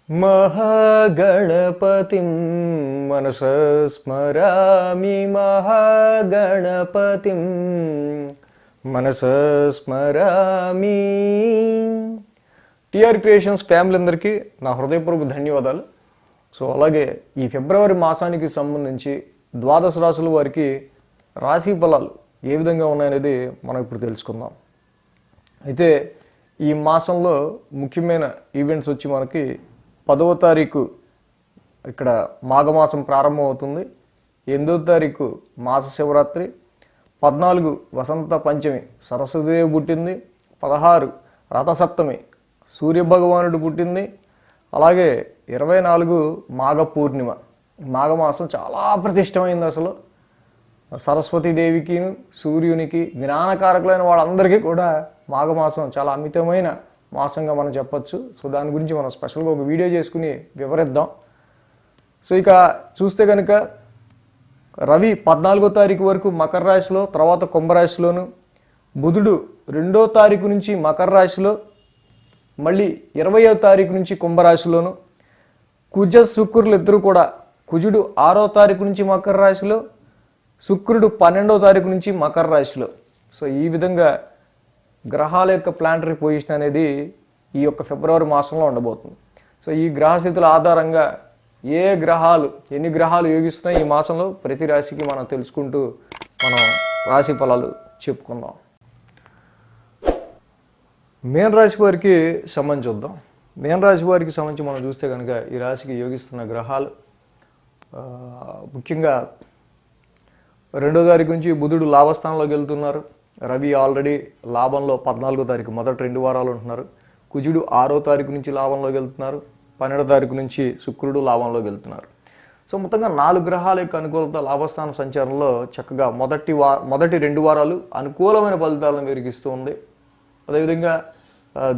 महागणपतिं मनसा स्मरामि महागणपतिं మనసా స్మరామి. TR creations family అందరికీ నా హృదయపూర్వక ధన్యవాదాలు. సో అలాగే ఈ ఫిబ్రవరి మాసానికి సంబంధించి ద్వాదశ రాశుల వారికి రాశి ఫలాలు ఏ విధంగా ఉన్నాయనేది మనం ఇప్పుడు తెలుసుకుందాం. అయితే ఈ మాసంలో ముఖ్యమైన ఈవెంట్స్ వచ్చి మనకి 10వ తారీఖు ఇక్కడ మాఘమాసం ప్రారంభం అవుతుంది. 8వ తారీఖు మాస శివరాత్రి, 14 వసంత పంచమి సరస్వతిదేవి పుట్టింది, 16 రథసప్తమి సూర్యభగవానుడు పుట్టింది, అలాగే 24 మాఘ పూర్ణిమ. మాఘమాసం చాలా ప్రతిష్టమైంది. అసలు సరస్వతీదేవికి సూర్యునికి జ్ఞానకారకులైన వాళ్ళందరికీ కూడా మాఘమాసం చాలా అమితమైన మాసంగా మనం చెప్పచ్చు. సో దాని గురించి మనం స్పెషల్గా ఒక వీడియో చేసుకుని వివరిద్దాం. సో ఇక చూస్తే కనుక రవి 14వ తారీఖు వరకు మకర రాశిలో, తర్వాత కుంభరాశిలోను, బుధుడు 2వ తారీఖు నుంచి మకర రాశిలో, మళ్ళీ 20వ తారీఖు నుంచి కుంభరాశిలోను, కుజ శుక్రులు ఇద్దరు కూడా, కుజుడు 6వ తారీఖు నుంచి మకర రాశిలో, శుక్రుడు 12వ తారీఖు నుంచి మకర రాశిలో. సో ఈ విధంగా గ్రహాల యొక్క ప్లానటరీ పొజిషన్ అనేది ఈ యొక్క ఫిబ్రవరి మాసంలో ఉండబోతుంది. సో ఈ గ్రహస్థితుల ఆధారంగా ఎన్ని గ్రహాలు యోగిస్తున్నాయి ఈ మాసంలో ప్రతి రాశికి మనం తెలుసుకుంటూ మనం రాశి ఫలాలు చెప్పుకుందాం. మీన రాశి వారికి సంబంధించి చూద్దాం. మీన రాశి వారికి సంబంధించి మనం చూస్తే కనుక ఈ రాశికి యోగిస్తున్న గ్రహాలు ముఖ్యంగా 2వ తారీఖు నుంచి బుధుడు లాభస్థానంలోకి వెళ్తున్నారు. రవి ఆల్రెడీ లాభంలో 14వ తారీఖు మొదటి 2 వారాలు ఉంటున్నారు. కుజుడు 6వ తారీఖు నుంచి లాభంలోకి వెళ్తున్నారు. 12వ తారీఖు నుంచి శుక్రుడు లాభంలోకి వెళ్తున్నారు. సో మొత్తంగా 4 గ్రహాల యొక్క అనుకూలత లాభస్థాన సంచారంలో చక్కగా మొదటి 2 వారాలు అనుకూలమైన ఫలితాలను వెలిగిస్తూ ఉంది. అదేవిధంగా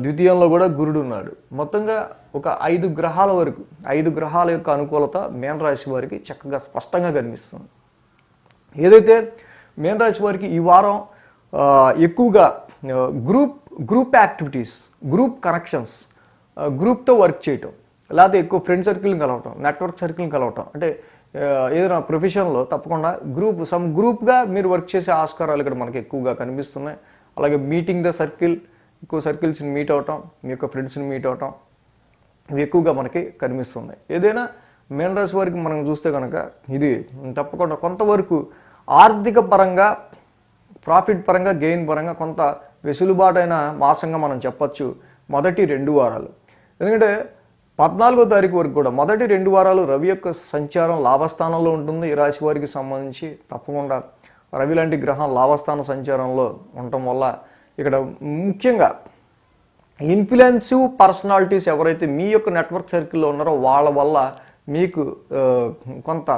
ద్వితీయంలో కూడా గురుడు ఉన్నాడు. మొత్తంగా ఒక 5 గ్రహాల వరకు 5 గ్రహాల యొక్క అనుకూలత మీన రాశి వారికి చక్కగా స్పష్టంగా కనిపిస్తుంది. ఏదైతే మీన రాశి వారికి ఈ వారం ఎక్కువగా గ్రూప్ యాక్టివిటీస్, గ్రూప్ కనెక్షన్స్, గ్రూప్తో వర్క్ చేయటం, లేకపోతే ఎక్కువ ఫ్రెండ్ సర్కిల్ని కలవటం, నెట్వర్క్ సర్కిల్ని కలవటం, అంటే ఏదైనా ప్రొఫెషన్లో తప్పకుండా గ్రూప్గా మీరు వర్క్ చేసే ఆస్కారాలు ఇక్కడ మనకి ఎక్కువగా కనిపిస్తున్నాయి. అలాగే మీటింగ్ ద సర్కిల్, ఎక్కువ సర్కిల్స్ని మీట్ అవటం, మీ యొక్క ఫ్రెండ్స్ని మీట్ అవటం, ఇవి ఎక్కువగా మనకి కనిపిస్తున్నాయి. ఏదైనా మీన రాశి వారికి మనం చూస్తే కనుక ఇది తప్పకుండా కొంతవరకు ఆర్థిక పరంగా, ప్రాఫిట్ పరంగా, గెయిన్ పరంగా కొంత వెసులుబాటైన మాసంగా మనం చెప్పచ్చు మొదటి 2 వారాలు. ఎందుకంటే 14వ తారీఖు వరకు కూడా మొదటి 2 వారాలు రవి యొక్క సంచారం లాభస్థానంలో ఉంటుంది. ఈ రాశి వారికి సంబంధించి తప్పకుండా రవి లాంటి గ్రహం లాభస్థాన సంచారంలో ఉండటం వల్ల ఇక్కడ ముఖ్యంగా ఇన్ఫ్లుయెన్సివ్ పర్సనాలిటీస్ ఎవరైతే మీ యొక్క నెట్వర్క్ సర్కిల్లో ఉన్నారో వాళ్ళ వల్ల మీకు కొంత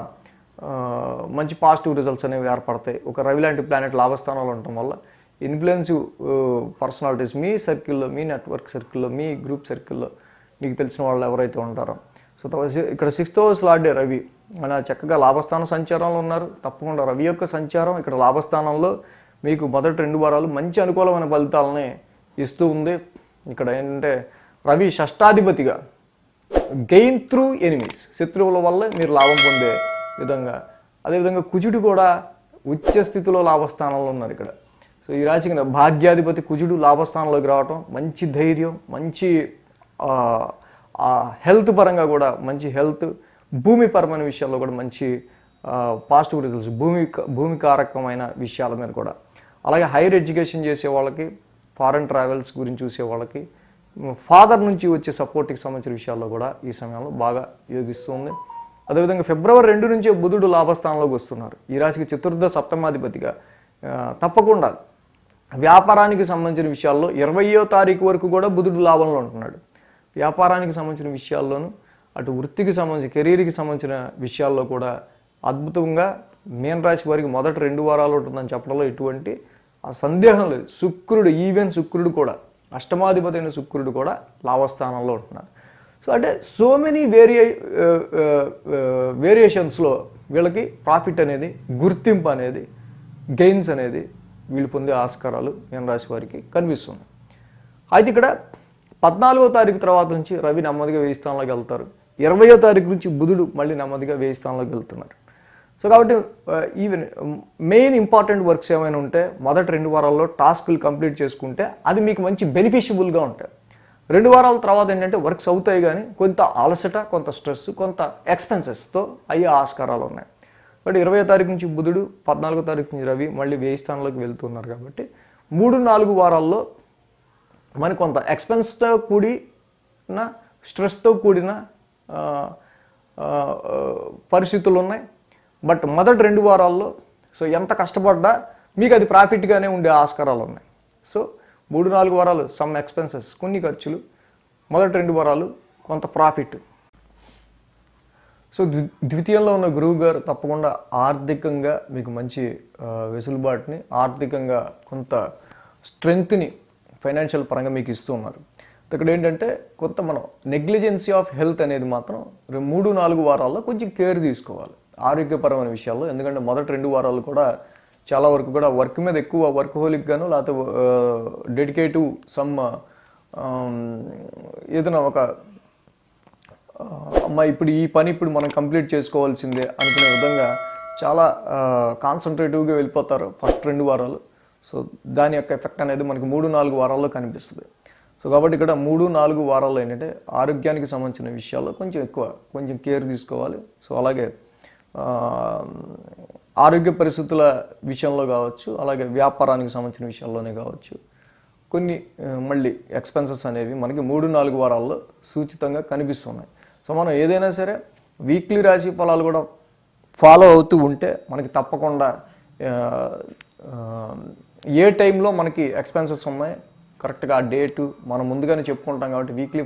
మంచి పాజిటివ్ రిజల్ట్స్ అనేవి ఏర్పడతాయి. ఒక రవి లాంటి ప్లానెట్ లాభస్థానంలో ఉండటం వల్ల ఇన్ఫ్లుయెన్సివ్ పర్సనాలిటీస్ మీ సర్కిల్లో, మీ నెట్వర్క్ సర్కిల్లో, మీ గ్రూప్ సర్కిల్లో మీకు తెలిసిన వాళ్ళు ఎవరైతే ఉంటారో, సో ఇక్కడ 6th హౌస్ లార్డే రవి మన చక్కగా లాభస్థాన సంచారంలో ఉన్నారు. తప్పకుండా రవి యొక్క సంచారం ఇక్కడ లాభస్థానంలో మీకు మొదటి 2 వారాలు మంచి అనుకూలమైన ఫలితాలని ఇస్తూ ఉంది. ఇక్కడ ఏంటంటే రవి షష్టాధిపతిగా గెయిన్ త్రూ ఎనిమీస్, శత్రువుల వల్ల మీరు లాభం పొందే విధంగా, అదేవిధంగా కుజుడు కూడా ఉచ్చ స్థితిలో లాభస్థానంలో ఉన్నారు ఇక్కడ. సో ఈ రాశికి భాగ్యాధిపతి కుజుడు లాభస్థానంలోకి రావటం మంచి ధైర్యం, మంచి హెల్త్ పరంగా కూడా మంచి హెల్త్, భూమిపరమైన విషయాల్లో కూడా మంచి పాజిటివ్ రిజల్ట్స్, భూమికారకమైన విషయాల మీద కూడా. అలాగే హైయర్ ఎడ్యుకేషన్ చేసే వాళ్ళకి, ఫారెన్ ట్రావెల్స్ గురించి చూసే వాళ్ళకి, ఫాదర్ నుంచి వచ్చే సపోర్ట్కి సంబంధించిన విషయాల్లో కూడా ఈ సమయంలో బాగా యోగిస్తుంది. అదేవిధంగా ఫిబ్రవరి 2 నుంచే బుధుడు లాభస్థానంలోకి వస్తున్నారు. ఈ రాశికి చతుర్థ సప్తమాధిపతిగా. తప్పకుండా వ్యాపారానికి సంబంధించిన విషయాల్లో 20వ తారీఖు వరకు కూడా బుధుడు లాభంలో ఉంటున్నాడు. వ్యాపారానికి సంబంధించిన విషయాల్లోనూ, అటు వృత్తికి సంబంధించి, కెరీర్కి సంబంధించిన విషయాల్లో కూడా అద్భుతంగా మీన రాశి వారికి మొదటి 2 వారాలు ఉంటుందని చెప్పడంలో ఎటువంటి సందేహం లేదు. శుక్రుడు కూడా, అష్టమాధిపతి అయిన శుక్రుడు కూడా లాభస్థానంలో ఉంటున్నారు. సో అంటే సో మెనీ వేరియేషన్స్లో వీళ్ళకి ప్రాఫిట్ అనేది, గుర్తింపు అనేది, గెయిన్స్ అనేది వీళ్ళు పొందే ఆస్కారాలు మీన రాశి వారికి కనిపిస్తుంది. అయితే ఇక్కడ 14వ తారీఖు తర్వాత నుంచి రవి నెమ్మదిగా 1000 స్థానంలోకి వెళ్తారు. 20వ తారీఖు నుంచి బుధుడు మళ్ళీ నెమ్మదిగా 1000 స్థానంలోకి వెళ్తున్నారు. సో కాబట్టి ఈవెన్ మెయిన్ ఇంపార్టెంట్ వర్క్స్ ఏమైనా ఉంటే మొదటి 2 వారాల్లో టాస్కులు కంప్లీట్ చేసుకుంటే అది మీకు మంచి బెనిఫిషియబుల్గా ఉంటాయి. 2 వారాల తర్వాత ఏంటంటే వర్క్స్ అవుతాయి కానీ కొంత అలసట, కొంత స్ట్రెస్, కొంత ఎక్స్పెన్సెస్తో అయ్యే ఆస్కారాలు ఉన్నాయి. కాబట్టి 20వ తారీఖు నుంచి బుధుడు, 14వ తారీఖు నుంచి రవి మళ్ళీ 1000 స్థానంలోకి వెళ్తున్నారు. కాబట్టి 3-4 వారాల్లో మనకు కొంత ఎక్స్పెన్స్తో కూడిన స్ట్రెస్తో కూడిన పరిస్థితులు ఉన్నాయి. బట్ మొదటి 2 వారాల్లో సో ఎంత కష్టపడ్డా మీకు అది ప్రాఫిట్గానే ఉండే ఆస్కారాలు ఉన్నాయి. సో 3-4 వారాలు సమ్ ఎక్స్పెన్సెస్, కొన్ని ఖర్చులు, మొదటి 2 వారాలు కొంత ప్రాఫిట్. సో ద్వితీయంలో ఉన్న గురువు గారు తప్పకుండా ఆర్థికంగా మీకు మంచి వెసులుబాటుని, ఆర్థికంగా కొంత స్ట్రెంగ్త్ని ఫైనాన్షియల్ పరంగా మీకు ఇస్తూ ఉన్నారు. ఇక్కడ ఏంటంటే కొంత మనం నెగ్లిజెన్సీ ఆఫ్ హెల్త్ అనేది మాత్రం 3-4 వారాల్లో కొంచెం కేర్ తీసుకోవాలి ఆరోగ్యపరమైన విషయాల్లో. ఎందుకంటే మొదటి 2 వారాలు కూడా చాలా వరకు కూడా వర్క్ మీద ఎక్కువ వర్కహోలిక్ గాను, లేకపోతే డెడికేటివ్ సమ్ ఏదైనా ఒక అమ్మ ఇప్పుడు ఈ పని ఇప్పుడు మనం కంప్లీట్ చేసుకోవాల్సిందే అనుకునే విధంగా చాలా కాన్సన్ట్రేటివ్గా వెళ్ళిపోతారు ఫస్ట్ 2 వారాలు. సో దాని యొక్క ఎఫెక్ట్ అనేది మనకి 3-4 వారాల్లో కనిపిస్తుంది. సో కాబట్టి ఇక్కడ 3-4 వారాల్లో ఏంటంటే ఆరోగ్యానికి సంబంధించిన విషయాల్లో కొంచెం కేర్ తీసుకోవాలి. సో అలాగే ఆరోగ్య పరిస్థితుల విషయంలో కావచ్చు, అలాగే వ్యాపారానికి సంబంధించిన విషయాల్లోనే కావచ్చు, కొన్ని మళ్ళీ ఎక్స్పెన్సెస్ అనేవి మనకి 3-4 వారాల్లో సూచితంగా కనిపిస్తున్నాయి. సో మనం ఏదైనా సరే వీక్లీ రాశి ఫలాలు కూడా ఫాలో అవుతూ ఉంటే మనకి తప్పకుండా ఏ టైంలో మనకి ఎక్స్పెన్సెస్ ఉన్నాయి కరెక్ట్గా ఆ డేటు మనం ముందుగానే చెప్పుకుంటాం. కాబట్టి వీక్లీ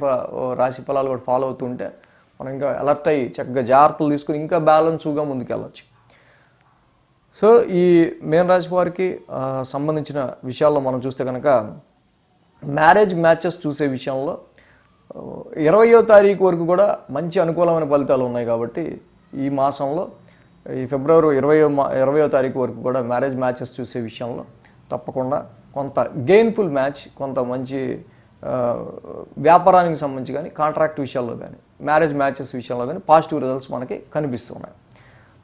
రాశి ఫలాలు కూడా ఫాలో అవుతుంటే మనం ఇంకా అలర్ట్ అయ్యి చక్కగా జాగ్రత్తలు తీసుకుని ఇంకా బ్యాలెన్స్గా ముందుకెళ్ళచ్చు. సో ఈ మేన రాశి వారికి సంబంధించిన విషయాల్లో మనం చూస్తే కనుక మ్యారేజ్ మ్యాచెస్ చూసే విషయంలో 20వ తారీఖు వరకు కూడా మంచి అనుకూలమైన ఫలితాలు ఉన్నాయి. కాబట్టి ఈ మాసంలో ఈ ఫిబ్రవరి 20వ తారీఖు వరకు కూడా మ్యారేజ్ మ్యాచెస్ చూసే విషయంలో తప్పకుండా కొంత గెయిన్ఫుల్ మ్యాచ్, కొంత మంచి వ్యాపారానికి సంబంధించి కానీ, కాంట్రాక్ట్ విషయాల్లో కానీ, మ్యారేజ్ మ్యాచెస్ విషయంలో కానీ పాజిటివ్ రిజల్ట్స్ మనకి కనిపిస్తున్నాయి.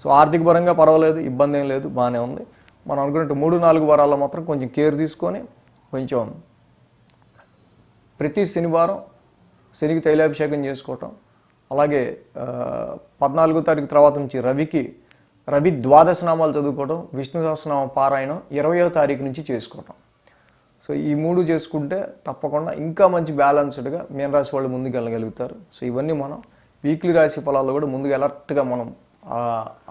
సో ఆర్థిక పరంగా పర్వాలేదు, ఇబ్బంది ఏం లేదు, బాగానే ఉంది. మనం అనుకున్నట్టు 3-4 వారాల్లో మాత్రం కొంచెం కేర్ తీసుకొని కొంచెం ప్రతి శనివారం శనికి తైలాభిషేకం చేసుకోవటం, అలాగే 14వ తారీఖు తర్వాత నుంచి రవి ద్వాదశ నామాలు చదువుకోవడం, విష్ణు సహస్రనామ పారాయణం 20వ తారీఖు నుంచి చేసుకోవటం. సో ఈ 3 చేసుకుంటే తప్పకుండా ఇంకా మంచి బ్యాలెన్స్డ్గా మీన రాశి వాళ్ళు ముందుకు వెళ్ళగలుగుతారు. సో ఇవన్నీ మనం వీక్లీ రాశి ఫలాల్లో కూడా ముందుకు అలర్ట్గా మనం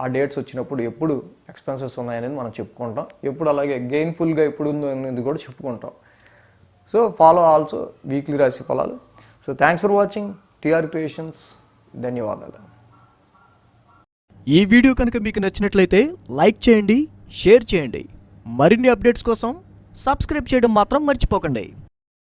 ఆ డేట్స్ వచ్చినప్పుడు ఎప్పుడు ఎక్స్పెన్సెస్ ఉన్నాయనేది మనం చెప్పుకుంటాం, ఎప్పుడు అలాగే గెయిన్ఫుల్గా ఎప్పుడు ఉందో అనేది కూడా చెప్పుకుంటాం. సో ఫాలో ఆల్సో వీక్లీ రాశి ఫలాలు. So thanks for watching TR creations. ధన్యవాదాలు. ఈ వీడియో కనుక మీకు నచ్చినట్లయితే లైక్ చేయండి, షేర్ చేయండి. మరిన్ని అప్డేట్స్ కోసం సబ్స్క్రైబ్ చేయడం మాత్రం మర్చిపోకండి.